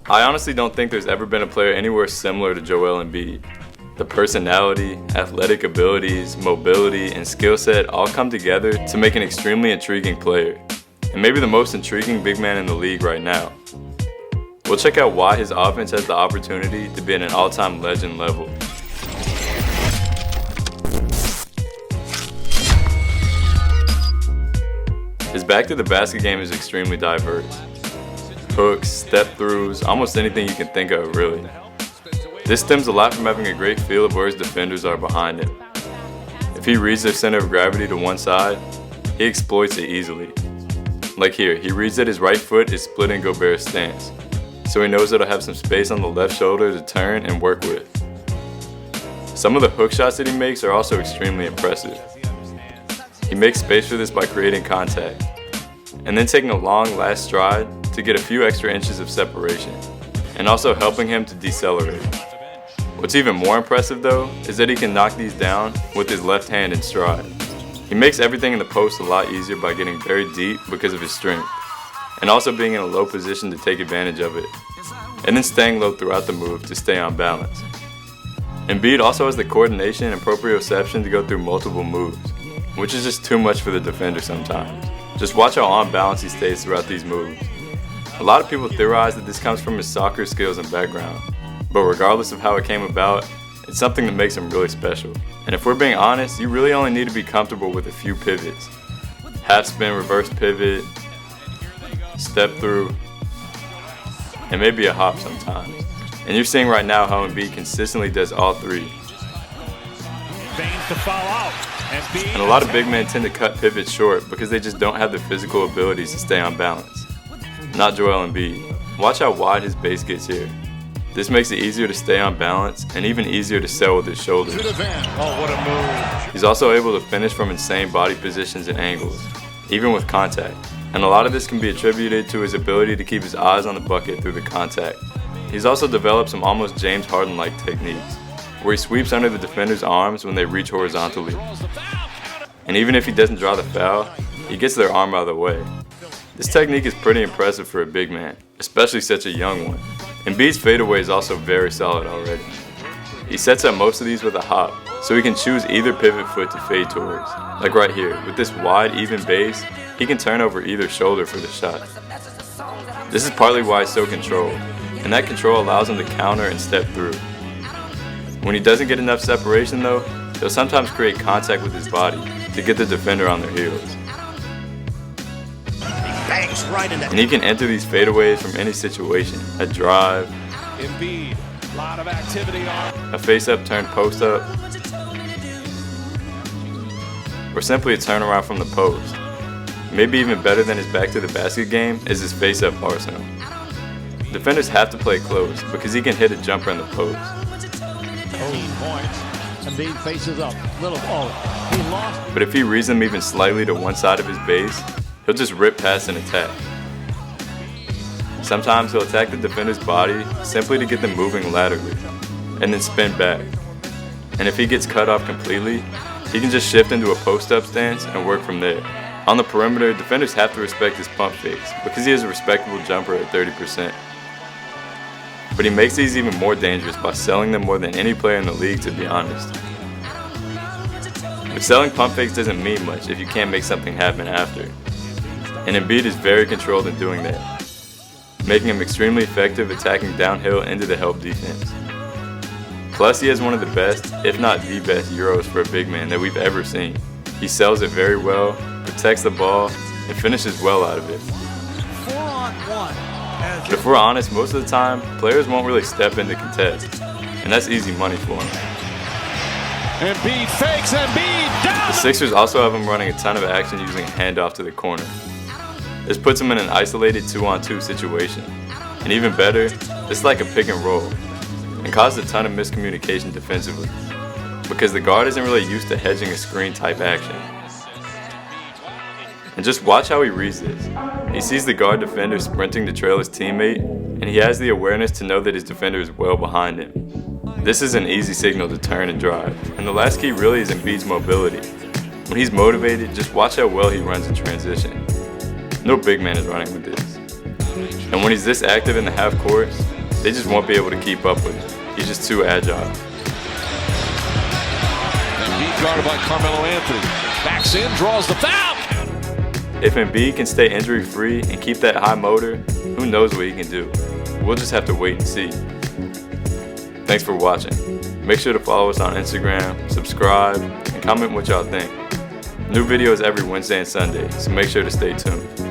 I honestly don't think there's ever been a player anywhere similar to Joel Embiid. The personality, athletic abilities, mobility, and skill set all come together to make an extremely intriguing player, and maybe the most intriguing big man in the league right now. We'll check out why his offense has the opportunity to be at an all-time legend level. His back to the basket game is extremely diverse. Hooks, step-throughs, almost anything you can think of, really. This stems a lot from having a great feel of where his defenders are behind him. If he reads their center of gravity to one side, he exploits it easily. Like here, he reads that his right foot is splitting Gobert's stance, so he knows it'll have some space on the left shoulder to turn and work with. Some of the hook shots that he makes are also extremely impressive. He makes space for this by creating contact, and then taking a long last stride to get a few extra inches of separation, and also helping him to decelerate. What's even more impressive though, is that he can knock these down with his left hand in stride. He makes everything in the post a lot easier by getting very deep because of his strength, and also being in a low position to take advantage of it, and then staying low throughout the move to stay on balance. Embiid also has the coordination and proprioception to go through multiple moves, which is just too much for the defender sometimes. Just watch how on balance he stays throughout these moves. A lot of people theorize that this comes from his soccer skills and background, but regardless of how it came about, it's something that makes him really special. And if we're being honest, you really only need to be comfortable with a few pivots. Half spin, reverse pivot, step through, and maybe a hop sometimes. And you're seeing right now how Embiid consistently does all three. To foul out. And a lot of big men tend to cut pivots short because they just don't have the physical abilities to stay on balance. Not Joel Embiid. Watch how wide his base gets here. This makes it easier to stay on balance and even easier to sell with his shoulders. Oh, what a move. He's also able to finish from insane body positions and angles, even with contact. And a lot of this can be attributed to his ability to keep his eyes on the bucket through the contact. He's also developed some almost James Harden-like techniques, where he sweeps under the defender's arms when they reach horizontally. And even if he doesn't draw the foul, he gets their arm out of the way. This technique is pretty impressive for a big man, especially such a young one. Embiid's fadeaway is also very solid already. He sets up most of these with a hop, so he can choose either pivot foot to fade towards. Like right here, with this wide, even base, he can turn over either shoulder for the shot. This is partly why he's so controlled, and that control allows him to counter and step through. When he doesn't get enough separation though, he'll sometimes create contact with his body to get the defender on their heels. And he can enter these fadeaways from any situation. A drive, Embiid, lot of activity on. A face-up turned post-up, or simply a turnaround from the post. Maybe even better than his back-to-the-basket game is his face-up arsenal. Defenders have to play close because he can hit a jumper in the post. 18 points. Embiid faces up. He lost. But if he reads them even slightly to one side of his base, he'll just rip past and attack. Sometimes he'll attack the defender's body simply to get them moving laterally, and then spin back. And if he gets cut off completely, he can just shift into a post-up stance and work from there. On the perimeter, defenders have to respect his pump fakes because he has a respectable jumper at 30%. But he makes these even more dangerous by selling them more than any player in the league, to be honest. But selling pump fakes doesn't mean much if you can't make something happen after. And Embiid is very controlled in doing that, making him extremely effective attacking downhill into the help defense. Plus, he has one of the best, if not the best, Euros for a big man that we've ever seen. He sells it very well, protects the ball, and finishes well out of it. 4-on-1. But if we're honest, most of the time, players won't really step into contest, and that's easy money for him. Embiid fakes, Embiid down! The Sixers also have him running a ton of action using a handoff to the corner. This puts him in an isolated 2-on-2 situation. And even better, it's like a pick and roll, and causes a ton of miscommunication defensively, because the guard isn't really used to hedging a screen type action. And just watch how he reads this. He sees the guard defender sprinting to trail his teammate, and he has the awareness to know that his defender is well behind him. This is an easy signal to turn and drive, and the last key really is Embiid's mobility. When he's motivated, just watch how well he runs in transition. No big man is running with this. And when he's this active in the half court, They just won't be able to keep up with him. He's just too agile. Embiid guarded by Carmelo Anthony. Backs in, draws the foul. If Embiid can stay injury-free and keep that high motor, who knows what he can do? We'll just have to wait and see. Thanks for watching. Make sure to follow us on Instagram, subscribe, and comment what y'all think. New videos every Wednesday and Sunday, so make sure to stay tuned.